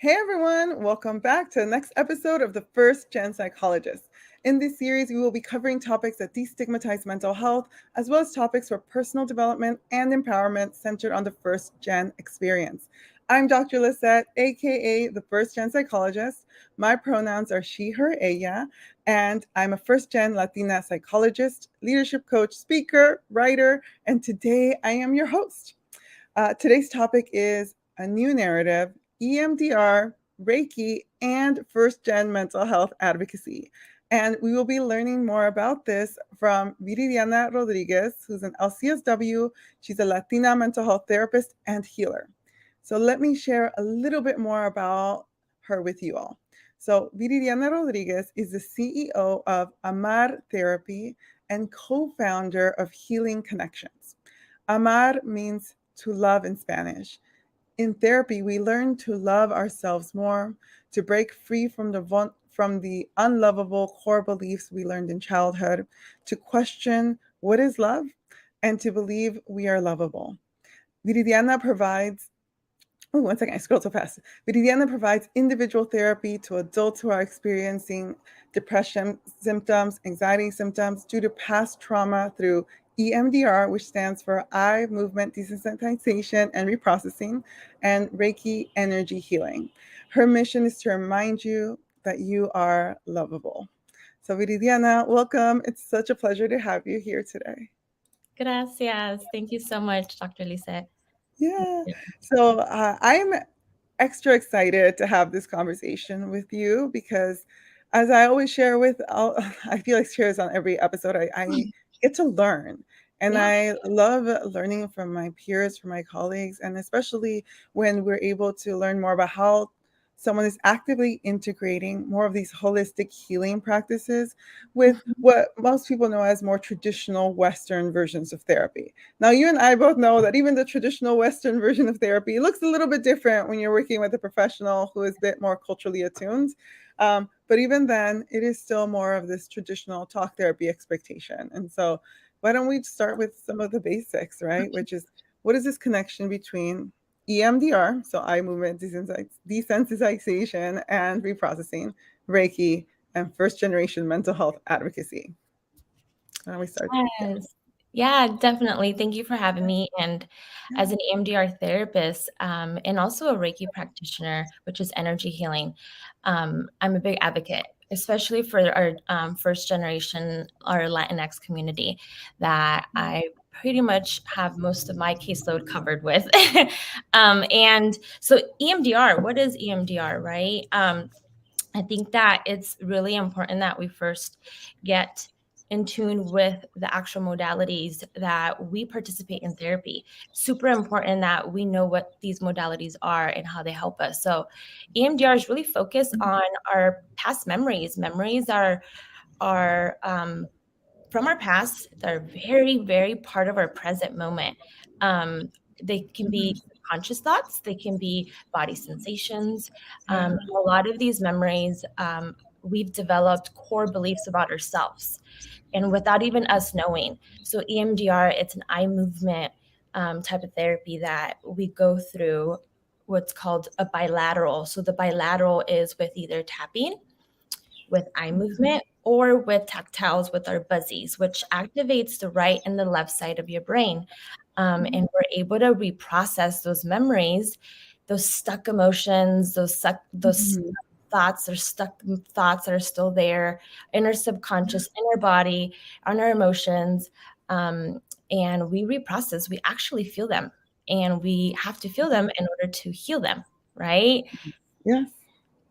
Hey everyone, welcome back to the next episode of the First Gen Psychologist. In this series, we will be covering topics that destigmatize mental health, as well as topics for personal development and empowerment centered on the First Gen experience. I'm Dr. Lisette, aka the First Gen Psychologist. My pronouns are she, her, ella, and I'm a First Gen Latina psychologist, leadership coach, speaker, writer, and today I am your host. Today's topic is a new narrative, EMDR, Reiki, and first gen mental health advocacy. And we will be learning more about this from Viridiana Rodriguez, who's an LCSW. She's a Latina mental health therapist and healer. So let me share a little bit more about her with you all. So Viridiana Rodriguez is the CEO of Amar Therapy and co-founder of Healing Connections. Amar means to love in Spanish. In therapy, we learn to love ourselves more, to break free from the unlovable core beliefs we learned in childhood, to question what is love, and to believe we are lovable. Viridiana provides one second, I scrolled so fast. Viridiana provides individual therapy to adults who are experiencing depression symptoms, anxiety symptoms due to past trauma through EMDR, which stands for eye movement desensitization and reprocessing, and Reiki energy healing. Her mission is to remind you that you are lovable. So Viridiana, welcome. It's such a pleasure to have you here today. Gracias. Thank you so much, Dr. Lisette. Yeah. So I'm extra excited to have this conversation with you because, as I always share I feel like shares on every episode, I get to learn. And Yeah. I love learning from my peers, from my colleagues, and especially when we're able to learn more about how someone is actively integrating more of these holistic healing practices with what most people know as more traditional Western versions of therapy. Now, you and I both know that even the traditional Western version of therapy looks a little bit different when you're working with a professional who is a bit more culturally attuned. But even then, it is still more of this traditional talk therapy expectation. And so, why don't we start with some of the basics, right? Which is, what is this connection between EMDR, so eye movement desensitization and reprocessing, Reiki, and first generation mental health advocacy? Why don't we start? Yes. Yeah, definitely. Thank you for having me. And as an EMDR therapist, and also a Reiki practitioner, which is energy healing, I'm a big advocate, especially for our first generation, our Latinx community, that I pretty much have most of my caseload covered with. And so EMDR, what is EMDR, right? I think that it's really important that we first get in tune with the actual modalities that we participate in therapy. Super important that we know what these modalities are and how they help us. So EMDR is really focused on our past memories. Memories are from our past. They're very, very part of our present moment. They can be conscious thoughts. They can be body sensations. A lot of these memories, we've developed core beliefs about ourselves, and without even us knowing. So EMDR, it's an eye movement type of therapy that we go through what's called a bilateral. So the bilateral is with either tapping, with eye movement, or with tactiles with our buzzies, which activates the right and the left side of your brain. And we're able to reprocess those memories, those stuck emotions, those thoughts are stuck thoughts that are still there in our subconscious, in our body, on our emotions. And we reprocess, we actually feel them, and we have to feel them in order to heal them, right? Yes.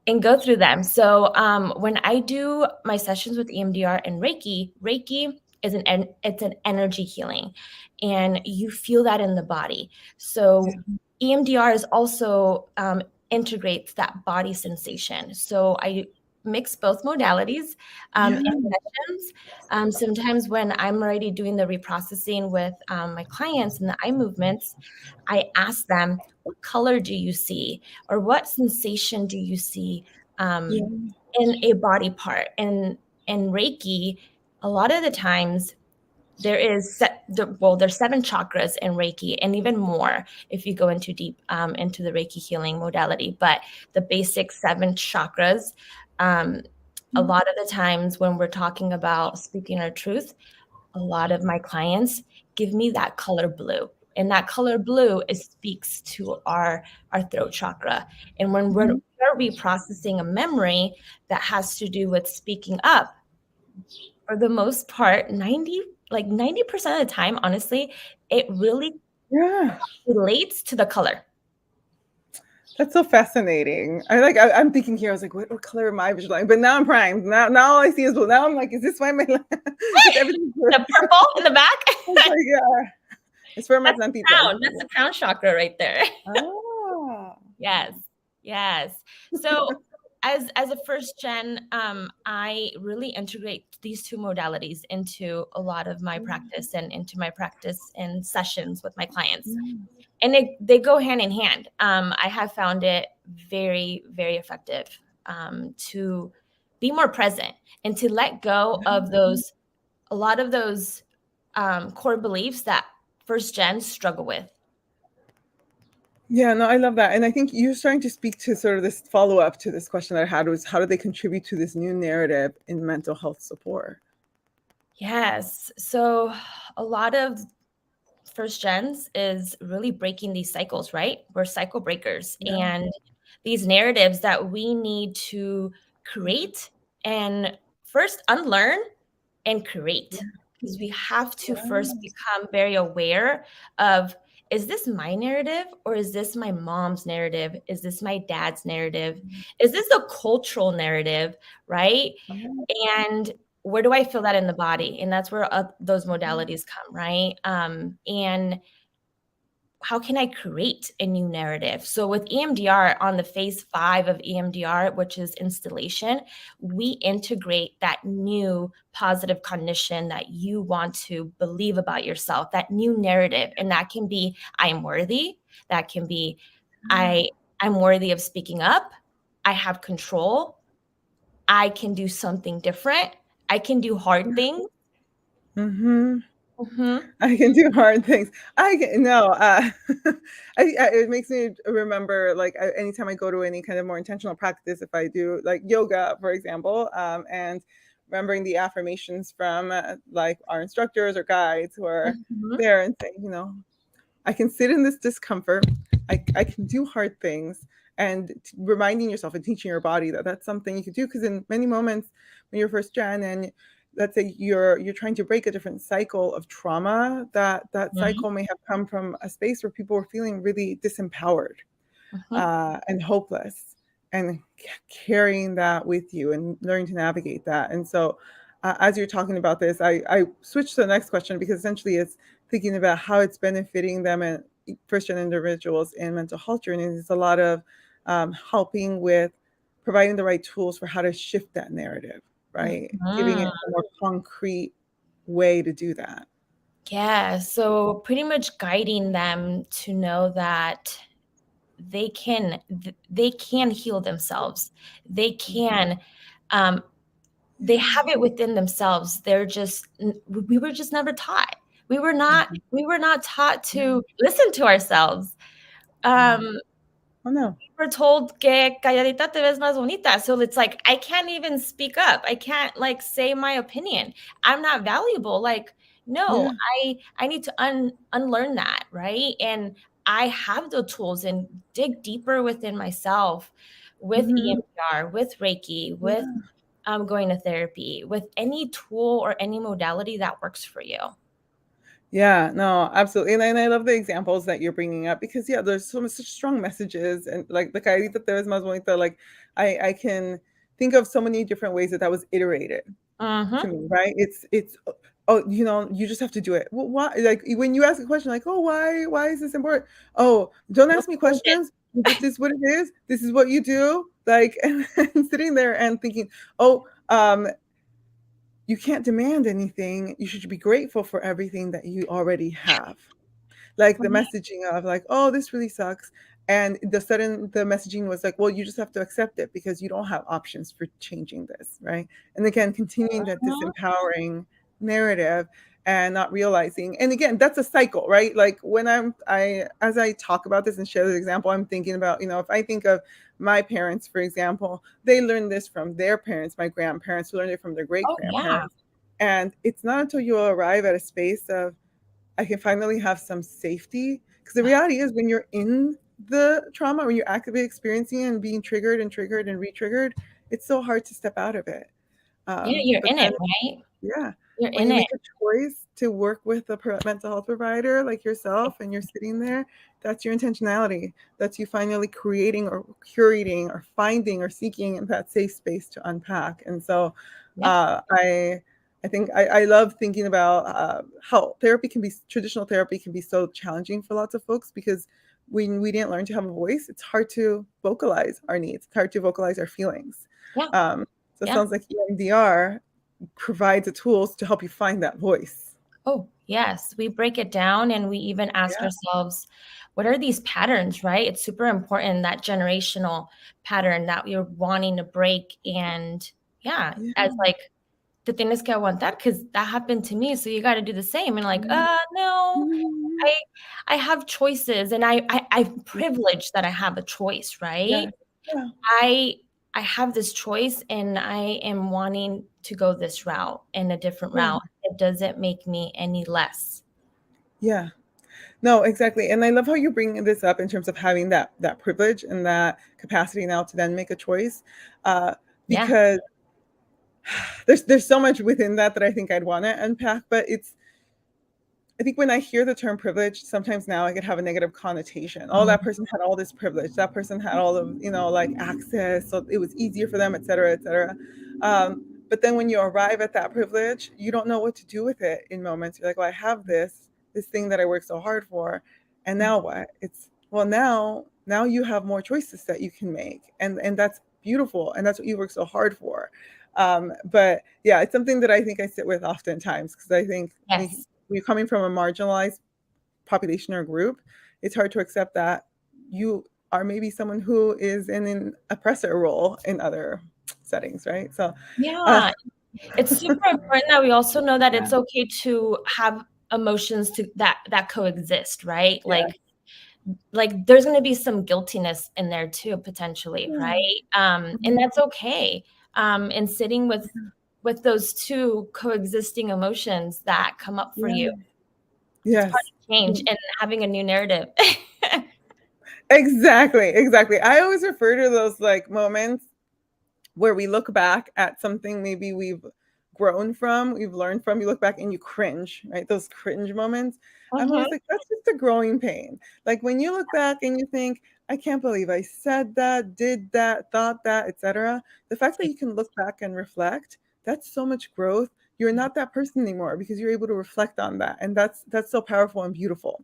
And go through them. So when I do my sessions with EMDR and Reiki, Reiki is it's an energy healing, and you feel that in the body. So EMDR is also integrates that body sensation. So I mix both modalities in sessions. Sometimes when I'm already doing the reprocessing with my clients and the eye movements, I ask them, what color do you see? Or what sensation do you see in a body part? And in Reiki, a lot of the times there's 7 chakras in Reiki, and even more if you go into deep into the Reiki healing modality. But the basic 7 chakras, a lot of the times when we're talking about speaking our truth, a lot of my clients give me that color blue. And that color blue speaks to our throat chakra. And when we're reprocessing a memory that has to do with speaking up, for the most part, 90% of the time, honestly, it really relates to the color. That's so fascinating. I'm thinking here, I was like, what color am I visualizing? But now I'm primed. Now all I see is blue. Now I'm like, is this why my everything's blue? The purple in the back? Like, yeah. It's for my plantita. Crown. That's the crown chakra right there. Oh. Yes. So as a first gen, I really integrate these 2 modalities into a lot of my practice and into my practice and sessions with my clients. And they go hand in hand. I have found it very, very effective to be more present and to let go of a lot of those core beliefs that first gens struggle with. Yeah, no, I love that. And I think you're starting to speak to sort of this follow-up to this question that I had, was how do they contribute to this new narrative in mental health support? Yes. So a lot of first gens is really breaking these cycles, right? We're cycle breakers. And these narratives that we need to create and first unlearn and create. Because we have to first become very aware of, is this my narrative or is this my mom's narrative? Is this my dad's narrative? Is this a cultural narrative, right? And where do I feel that in the body? And that's where those modalities come, right? And how can I create a new narrative? So with EMDR, on the phase 5 of EMDR, which is installation, we integrate that new positive cognition that you want to believe about yourself, that new narrative. And that can be, I am worthy. That can be, I'm worthy of speaking up. I have control. I can do something different. I can do hard things. I can do hard things. It makes me remember, like, anytime I go to any kind of more intentional practice, if I do like yoga, for example, and remembering the affirmations from like our instructors or guides who are there and saying, I can sit in this discomfort. I can do hard things, and reminding yourself and teaching your body that that's something you could do. Because in many moments when you're first gen and let's say you're trying to break a different cycle of trauma, that cycle may have come from a space where people were feeling really disempowered and hopeless, and carrying that with you and learning to navigate that. And so as you're talking about this, I switched to the next question, because essentially it's thinking about how it's benefiting them and first gen individuals in mental health journey. It's a lot of helping with providing the right tools for how to shift that narrative, right? Giving it a more concrete way to do that. Yeah. So pretty much guiding them to know that they can heal themselves. They can, they have it within themselves. We were just never taught. We were not taught to listen to ourselves. Oh no. We were told que calladita te ves más bonita. So it's like, I can't even speak up. I can't like say my opinion. I'm not valuable. Like, no, I need to unlearn that, right? And I have the tools and dig deeper within myself with EMDR, with Reiki, with going to therapy, with any tool or any modality that works for you. Yeah, no, absolutely. And I love the examples that you're bringing up, because there's such strong messages, and like the caída te ves más bonita, like I can think of so many different ways that was iterated to me, right? It's oh, you just have to do it. Well, why? Like when you ask a question like, oh, why is this important? Oh, don't ask me questions. This is what it is. This is what you do. Like, and sitting there and thinking, oh, you can't demand anything. You should be grateful for everything that you already have. Like the messaging of like, oh, this really sucks. And the messaging was like, well, you just have to accept it because you don't have options for changing this, right? And again, continuing that disempowering narrative and not realizing. And again, that's a cycle, right? Like when as I talk about this and share this example, I'm thinking about, if I think of my parents, for example, they learned this from their parents, my grandparents who learned it from their great Oh, yeah. grandparents. And it's not until you arrive at a space of, I can finally have some safety. Because the reality is, when you're in the trauma, when you're actively experiencing and being triggered and triggered and re-triggered, it's so hard to step out of it. Yeah, you're But in then, it, right? yeah, You're when in you it. make a choice to work with a mental health provider like yourself and you're sitting there, that's your intentionality. That's you finally creating or curating or finding or seeking that safe space to unpack. And so Yeah. I think I love thinking about how traditional therapy can be so challenging for lots of folks, because when we didn't learn to have a voice, it's hard to vocalize our needs. It's hard to vocalize our feelings. Yeah. So it Yeah. sounds like EMDR provides the tools to help you find that voice. Oh, yes. We break it down and we even ask Yeah. ourselves, what are these patterns, right? It's super important, that generational pattern that we're wanting to break. And yeah, Yeah. as like, the thing is, I want that because that happened to me. So you got to do the same. And like, no, Mhm. I have choices, and I'm privileged that I have a choice, right? Yeah. Yeah. I I have this choice and I am wanting to go this route and a different Yeah. route. It doesn't make me any less. Yeah. No, exactly. And I love how you bring this up in terms of having that privilege and that capacity now to then make a choice. Yeah. Because there's so much within that I think I'd want to unpack, but I think when I hear the term privilege, sometimes now I could have a negative connotation. Oh, Mm, that person had all this privilege. That person had all of, like access. So it was easier for them, et cetera, et cetera. But then when you arrive at that privilege, you don't know what to do with it in moments. You're like, well, I have this thing that I worked so hard for. And now what? It's, well, now you have more choices that you can make. And that's beautiful. And that's what you worked so hard for. But yeah, it's something that I think I sit with oftentimes, because I think yes. when you're coming from a marginalized population or group, it's hard to accept that you are maybe someone who is in an oppressor role in other settings, right? So, uh, Yeah. It's super important that we also know that yeah, it's okay to have emotions that coexist, right? yeah, Like there's going to be some guiltiness in there too, potentially, yeah, right? And that's okay. And sitting with those two coexisting emotions that come up for yeah, you, it's part yes. of change and having a new narrative. Exactly. I always refer to those like moments where we look back at something maybe we've grown from, we've learned from, you look back and you cringe, right? Those cringe moments. I'm Mhm. always like, that's just a growing pain. Like when you look back and you think, I can't believe I said that, did that, thought that, etc. The fact that you can look back and reflect, that's so much growth. You're not that person anymore because you're able to reflect on that. And that's so powerful and beautiful.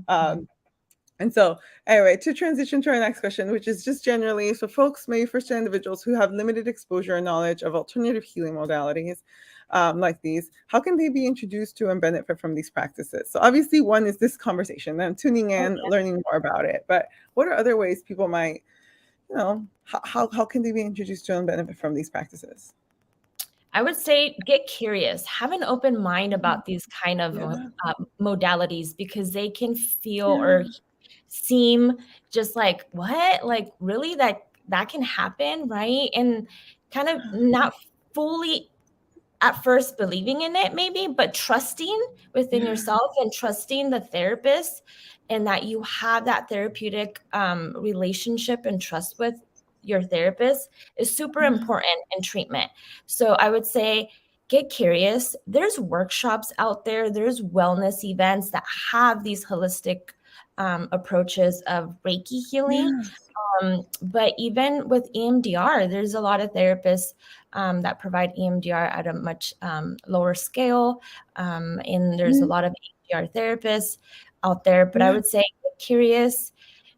Mhm. And so, anyway, to transition to our next question, which is just generally, so folks, maybe first-time individuals who have limited exposure and knowledge of alternative healing modalities like these, how can they be introduced to and benefit from these practices? So obviously one is this conversation, them tuning Oh, in, learning more about it. But what are other ways people might, how can they be introduced to and benefit from these practices? I would say get curious, have an open mind about these kind of Yeah, modalities because they can feel yeah, or seem just like, what? Like, really? That can happen, right? And kind of not fully at first believing in it, maybe, but trusting within yeah, yourself and trusting the therapist and that you have that therapeutic relationship and trust with your therapist is super yeah, important in treatment. So I would say get curious. There's workshops out there, there's wellness events that have these holistic approaches of Reiki healing. yeah, But even with EMDR, there's a lot of therapists that provide EMDR at a much lower scale. And there's a mm, lot of EMDR therapists out there. But I yeah, would say get curious.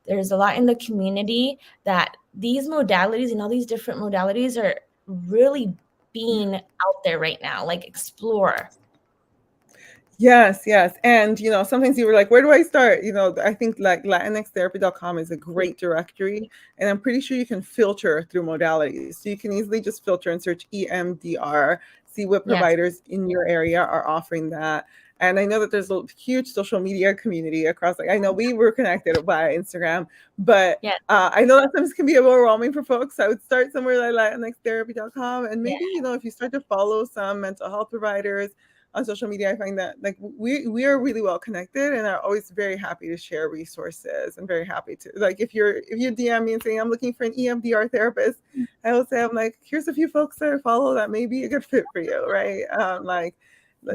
There's a lot in the community that these modalities and all these different modalities are really being out there right now. Like explore. yes. And, sometimes you were like, where do I start? I think like latinxtherapy.com is a Yeah. great directory. And I'm pretty sure you can filter through modalities. So you can easily just filter and search EMDR, see what Yes. providers in your area are offering that. And I know that there's a huge social media community across, like, I know we were connected via Instagram, but Yes. I know that sometimes can be overwhelming for folks. So I would start somewhere like latinxtherapy.com. And Yeah. maybe, you know, if you start to follow some mental health providers on social media, I find that like we are really well connected and are always very happy to share resources, and very happy to, like, if you DM me and saying I'm looking for an EMDR therapist, I will say, I'm like, here's a few folks that I follow that may be a good fit for you, right? Like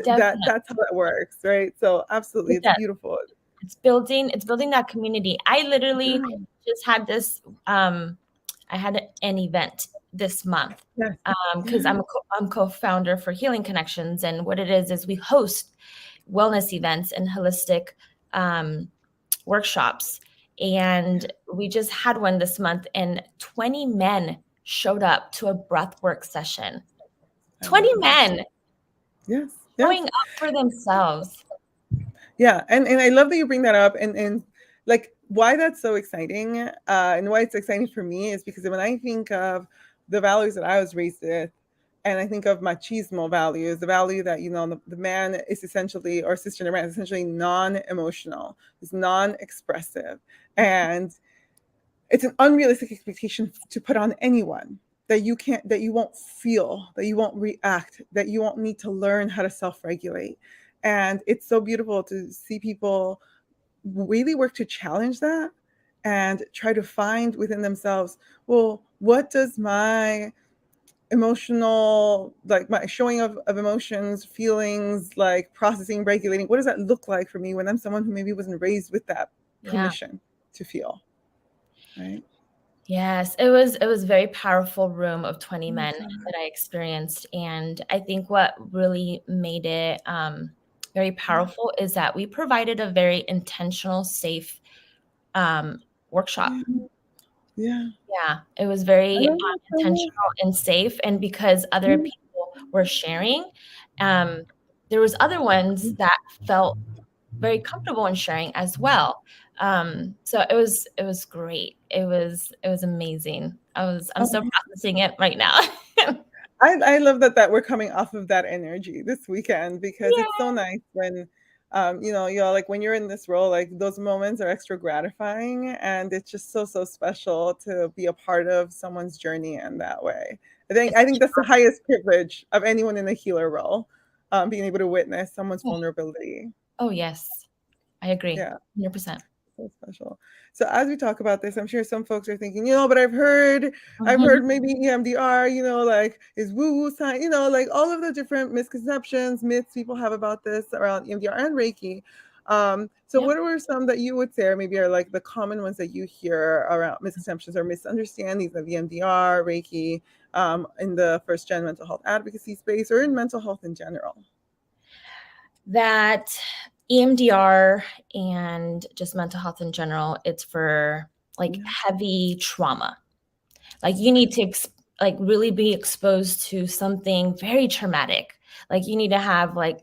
Definitely. that's how that works, right? So absolutely, it's beautiful. It's building that community. I literally just had this I had an event this month Yes. because I'm co-founder for Healing Connections, and what it is we host wellness events and holistic workshops. And we just had one this month, and 20 men showed up to a breathwork session. 20 men. Yes. Showing up for themselves. Yeah, and I love that you bring that up, and like why that's so exciting, and why it's exciting for me is because when I think of the values that I was raised with, and I think of machismo values, the value that, you know, the man is essentially, or cisgender man is essentially non-emotional, is non-expressive, and it's an unrealistic expectation to put on anyone, that you can't, that you won't feel, that you won't react, that you won't need to learn how to self-regulate. And it's so beautiful to see people really work to challenge that and try to find within themselves, well, what does my emotional, like my showing of emotions, feelings, like processing, regulating, what does that look like for me when I'm someone who maybe wasn't raised with that permission to feel, right? Yes, it was a very powerful room of 20 men that I experienced. And I think what really made it very powerful is that we provided a very intentional, safe workshop. Yeah. Yeah, it was very intentional and safe. And because other people were sharing, there was other ones that felt very comfortable in sharing as well. So it was great. It was amazing. I'm still processing it right now. I love that we're coming off of that energy this weekend, because it's so nice when you know, like when you're in this role, like those moments are extra gratifying, and it's just so special to be a part of someone's journey in that way. I think that's the highest privilege of anyone in a healer role, being able to witness someone's vulnerability. Oh yes, I agree. Yeah. 100%. So special. So as we talk about this, I'm sure some folks are thinking, you know, but I've heard maybe EMDR, you know, like is woo-woo sign, you know, like all of the different misconceptions, myths people have about this around EMDR and Reiki. So what were some that you would say, or maybe are like the common ones that you hear around misconceptions or misunderstandings of EMDR, Reiki, in the first gen mental health advocacy space, or in mental health in general? That EMDR and just mental health in general, it's for like heavy trauma. Like you need to like really be exposed to something very traumatic. Like you need to have like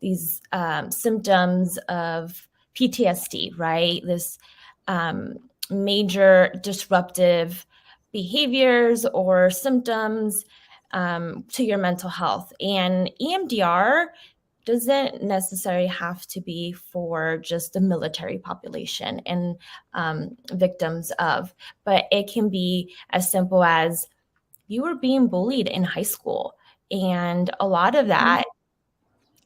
these symptoms of PTSD, right? This major disruptive behaviors or symptoms to your mental health. And EMDR doesn't necessarily have to be for just the military population and victims of, but it can be as simple as you were being bullied in high school. And a lot of that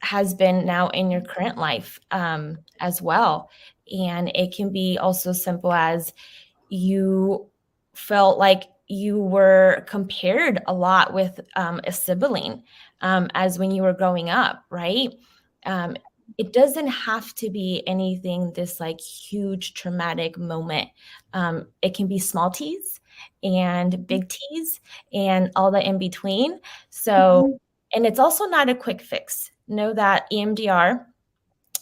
has been now in your current life as well. And it can be also simple as you felt like you were compared a lot with a sibling as when you were growing up, right? It doesn't have to be anything this like huge traumatic moment. It can be small T's and big T's and all the in between. So, and it's also not a quick fix. Know that EMDR,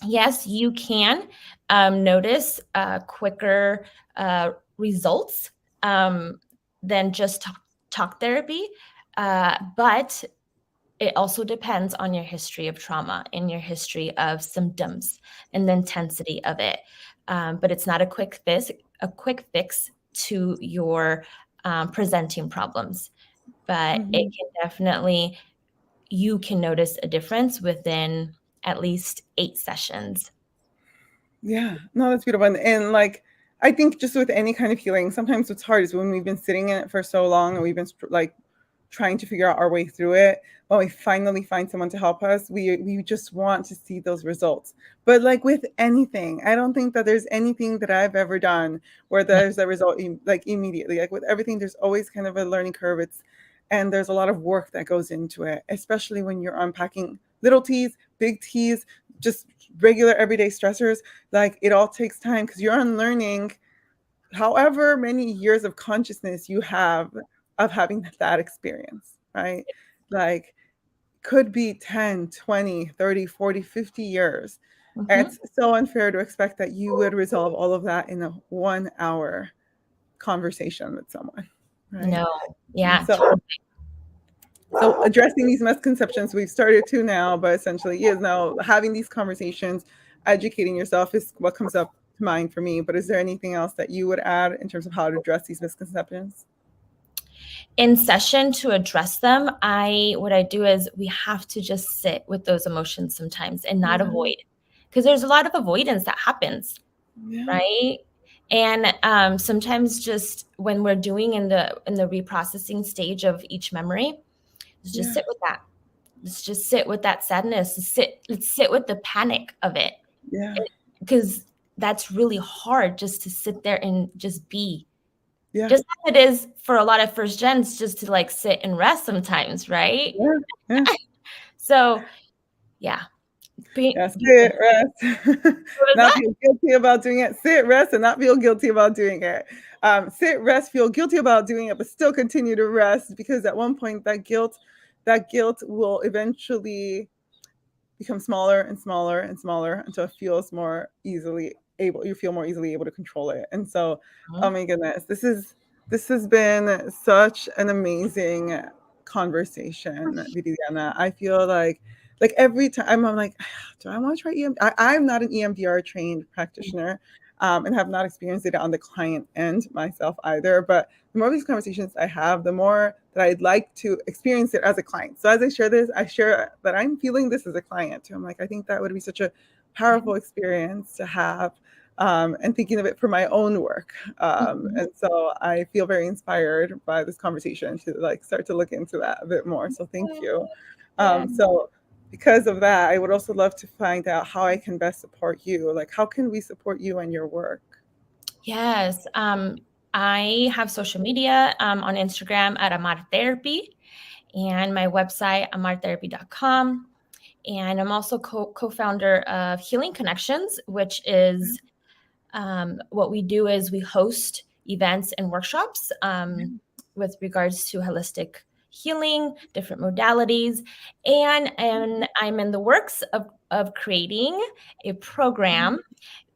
yes, you can notice quicker results than just talk therapy, but it also depends on your history of trauma and your history of symptoms and the intensity of it. But it's not a quick fix to your presenting problems, but it can definitely you can notice a difference within at least 8 sessions. Yeah, no, that's beautiful. And like, I think just with any kind of healing, sometimes what's hard is when we've been sitting in it for so long and we've been like trying to figure out our way through it. When we finally find someone to help us, we just want to see those results. But like with anything, I don't think that there's anything that I've ever done where there's a result like immediately. Like with everything, there's always kind of a learning curve. And there's a lot of work that goes into it, especially when you're unpacking little T's, big T's, just regular everyday stressors. Like it all takes time because you're unlearning however many years of consciousness you have of having that experience, right? Like could be 10, 20, 30, 40, 50 years. It's so unfair to expect that you would resolve all of that in a 1 hour conversation with someone, right? No, yeah, So, totally. so addressing these misconceptions, we've started to now, but essentially is now having these conversations, educating yourself is what comes up to mind for me. But is there anything else that you would add in terms of how to address these misconceptions? In session to address them, what I do is we have to just sit with those emotions sometimes and not avoid, because there's a lot of avoidance that happens, right? And sometimes just when we're doing in the reprocessing stage of each memory, just sit with that. Let's just sit with that sadness. Let's sit with the panic of it. Yeah. Because that's really hard, just to sit there and just be. Yeah. Just as it is for a lot of first gens just to like sit and rest sometimes, right? Yeah. So yeah. Sit, rest. Not That? feel guilty about doing it. Sit, rest, and not feel guilty about doing it. Sit, rest, feel guilty about doing it, but still continue to rest, because at one point that guilt will eventually become smaller and smaller and smaller until it feels more easily able. You feel more easily able to control it. And so, oh my goodness, this has been such an amazing conversation, Viridiana. I feel like every time I'm like, do I want to try EMDR? I'm not an EMDR trained practitioner, and have not experienced it on the client end myself either. But the more of these conversations I have, the more that I'd like to experience it as a client. So as I share this, I share that I'm feeling this as a client too. I'm like, I think that would be such a powerful experience to have, and thinking of it for my own work. And so I feel very inspired by this conversation to like start to look into that a bit more. So thank you. So because of that, I would also love to find out how I can best support you. Like, how can we support you and your work? Yes. I have social media on Instagram at Amar Therapy, and my website, amartherapy.com. And I'm also co-founder of Healing Connections, which is what we do is we host events and workshops with regards to holistic healing, different modalities. And I'm in the works of creating a program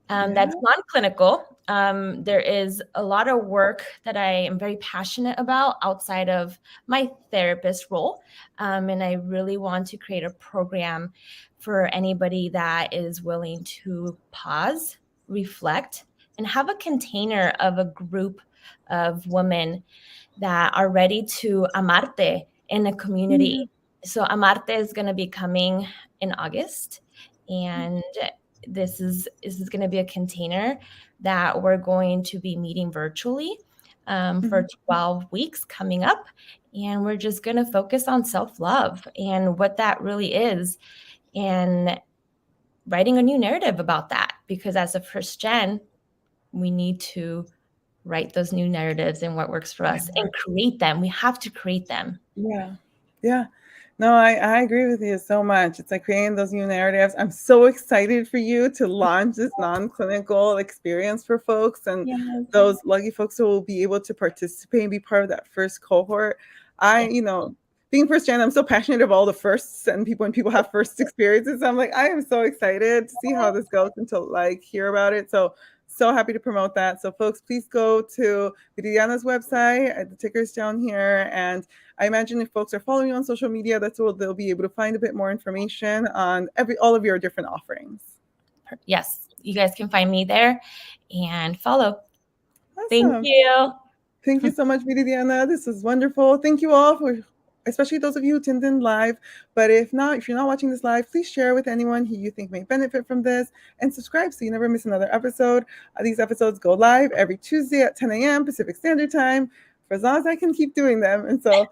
that's non-clinical. There is a lot of work that I am very passionate about outside of my therapist role. And I really want to create a program for anybody that is willing to pause, reflect, and have a container of a group of women that are ready to amarte in a community. So Amarte is going to be coming in August, and this is going to be a container that we're going to be meeting virtually for 12 weeks coming up. And we're just going to focus on self-love and what that really is, and writing a new narrative about that, because as a first gen, we need to write those new narratives and what works for us and create them. We have to create them. Yeah. No, I agree with you so much. It's like creating those new narratives. I'm so excited for you to launch this non-clinical experience for folks, and those lucky folks who will be able to participate and be part of that first cohort. Being first gen, I'm so passionate about all the firsts and when people have first experiences. I'm like, I am so excited to see how this goes and to like hear about it. So happy to promote that. So folks, please go to Viridiana's website. The ticker's down here. And I imagine if folks are following you on social media, that's where they'll be able to find a bit more information on all of your different offerings. Yes, you guys can find me there and follow. Awesome. Thank you. Thank you so much, Viridiana. This was wonderful. Thank you all especially those of you who tuned in live. But if not, if you're not watching this live, please share with anyone who you think may benefit from this, and subscribe so you never miss another episode. These episodes go live every Tuesday at 10 a.m. Pacific Standard Time for as long as I can keep doing them. And so